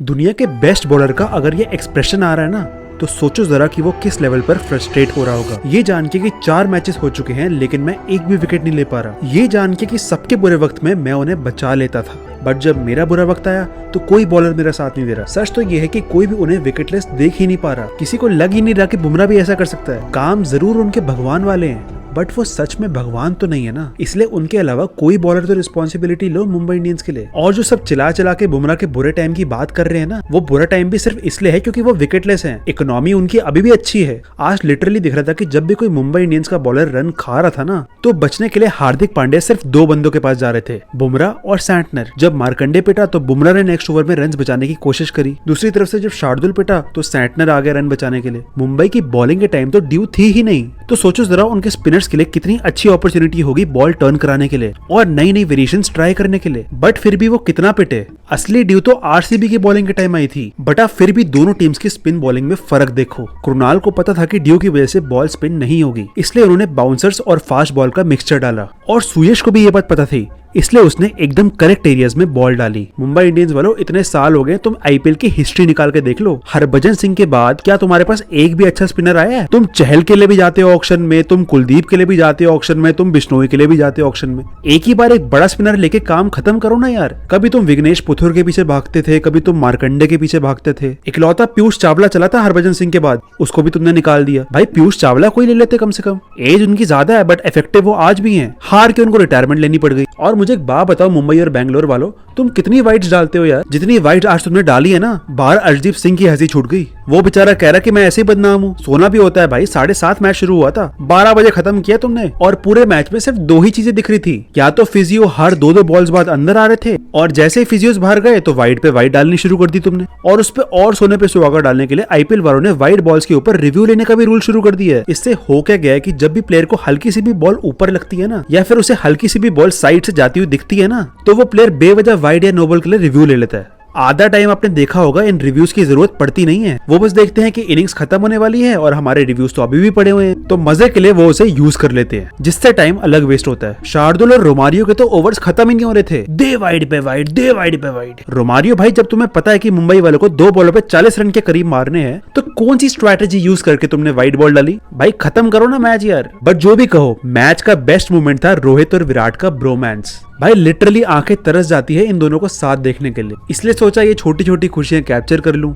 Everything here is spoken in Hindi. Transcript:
दुनिया के बेस्ट बॉलर का अगर ये एक्सप्रेशन आ रहा है ना, तो सोचो जरा कि वो किस लेवल पर फ्रस्ट्रेट हो रहा होगा। ये जान के कि 4 मैचेस हो चुके हैं लेकिन मैं एक भी विकेट नहीं ले पा रहा। ये जान के कि सबके बुरे वक्त में मैं उन्हें बचा लेता था, बट जब मेरा बुरा वक्त आया तो कोई बॉलर मेरा साथ नहीं दे रहा। सच तो ये है कि कोई भी उन्हें विकेटलेस देख ही नहीं पा रहा। किसी को लग ही नहीं रहा कि बुमराह भी ऐसा कर सकता है। काम जरूर उनके भगवान वाले हैं, बट वो सच में भगवान तो नहीं है ना, इसलिए उनके अलावा कोई बॉलर तो रिस्पॉन्सिबिलिटी लो मुंबई इंडियंस के लिए। और जो सब चिल्ला चिल्ला के बुमराह के बुरे टाइम की बात कर रहे हैं ना, वो बुरा टाइम भी सिर्फ इसलिए है क्योंकि वो विकेटलेस हैं। इकोनॉमी उनकी अभी भी अच्छी है। आज लिटरली दिख रहा था कि जब भी कोई मुंबई इंडियंस का बॉलर रन खा रहा था ना, तो बचने के लिए हार्दिक पांड्या सिर्फ 2 बंदों के पास जा रहे थे, बुमराह और सैंटनर। जब मार्कंडे पिटा तो बुमराह ने नेक्स्ट ओवर में रन बचाने की कोशिश करी। दूसरी तरफ से जब शार्दुल पिटा तो सैंटनर आ गया रन बचाने के लिए। मुंबई की बॉलिंग के टाइम तो ड्यू थी ही नहीं। तो सोचो जरा उनके स्पिनर्स के लिए कितनी अच्छी अपॉर्चुनिटी होगी बॉल टर्न कराने के लिए और नई नई वेरिएशंस ट्राई करने के लिए, बट फिर भी वो कितना पिटे। असली ड्यू तो आरसीबी की बॉलिंग के टाइम आई थी, बट आप फिर भी दोनों टीम्स की स्पिन बॉलिंग में फर्क देखो। कृणाल को पता था कि ड्यू की वजह से बॉल स्पिन नहीं होगी, इसलिए उन्होंने बाउंसर्स और फास्ट बॉल का मिक्सचर डाला। और सुयश को भी ये बात पता थी, इसलिए उसने एकदम करेक्ट एरियाज में बॉल डाली। मुंबई इंडियंस वालों, इतने साल हो गए, तुम आईपीएल की हिस्ट्री निकाल के देख लो। हरभजन सिंह के बाद क्या तुम्हारे पास एक भी अच्छा स्पिनर आया है? तुम चहल के लिए भी जाते हो ऑक्शन में, तुम कुलदीप के लिए भी जाते हो ऑक्शन में, तुम बिश्नोई के लिए भी जाते हो ऑक्शन में। एक ही बार एक बड़ा स्पिनर लेके काम खत्म करो ना यार। कभी तुम विघ्नेश पुथुर के पीछे भागते थे, कभी तुम मार्कंडे के पीछे भागते थे। इकलौता पीयूष चावला चला था हरभजन सिंह के बाद, उसको भी तुमने निकाल दिया। भाई पीयूष चावला कोई ले लेते कम से कम। एज उनकी ज्यादा है बट इफेक्टिव वो आज भी है। हार के उनको रिटायरमेंट लेनी पड़ गई। और मुझे एक बात बताओ, मुंबई और बैंगलोर वालों, तुम कितनी वाइड्स डालते हो यार? जितनी वाइड्स आज तुमने डाली है ना, बाहर अर्शदीप सिंह की हंसी छूट गई। वो बेचारा कह रहा कि मैं ऐसे ही बदनाम हूँ। सोना भी होता है भाई। 7:30 मैच शुरू हुआ था, 12 बजे खत्म किया तुमने, और पूरे मैच में सिर्फ 2 ही चीजें दिख रही थी। या तो फिजियो हर 2-2 बॉल्स बाद अंदर आ रहे थे, और जैसे ही फिजियोस बाहर गए तो वाइड पे वाइड डालनी शुरू कर दी तुमने। और उस पे और सोने पे सुहागा डालने के लिए आईपीएल वालों ने वाइड बॉल्स के ऊपर रिव्यू लेने का भी रूल शुरू कर दिया है। इससे हो क्या गया कि जब भी प्लेयर को हल्की सी भी बॉल ऊपर लगती है ना, या फिर उसे हल्की सी भी बॉल साइड से जाती हुई दिखती है ना, तो वो प्लेयर बेवजह वाइड या नो बॉल के लिए रिव्यू ले लेता है। आधा टाइम आपने देखा होगा इन रिव्यूज की जरूरत पड़ती नहीं है। वो बस देखते हैं कि इनिंग्स खत्म होने वाली है और हमारे रिव्यूज तो अभी भी पड़े हुए हैं, तो मजे के लिए वो उसे यूज कर लेते हैं, जिससे टाइम अलग वेस्ट होता है। शार्दुल और रोमारियो के तो ओवर्स खत्म ही नहीं हो रहे थे। दे वाइड पे वाइड, दे वाइड पे वाइड। रोमारियो भाई, जब तुम्हें पता है कि मुंबई वालों को 2 बॉलों पे 40 रन के करीब मारने हैं, तो कौन सी स्ट्रैटेजी यूज करके तुमने वाइड बॉल डाली? भाई खत्म करो ना मैच यार। बट जो भी कहो, मैच का बेस्ट मोमेंट था रोहित और विराट का ब्रोमांस। भाई लिटरली आंखें तरस जाती है इन दोनों को साथ देखने के लिए, इसलिए सोचा ये छोटी छोटी खुशियां कैप्चर कर लूं।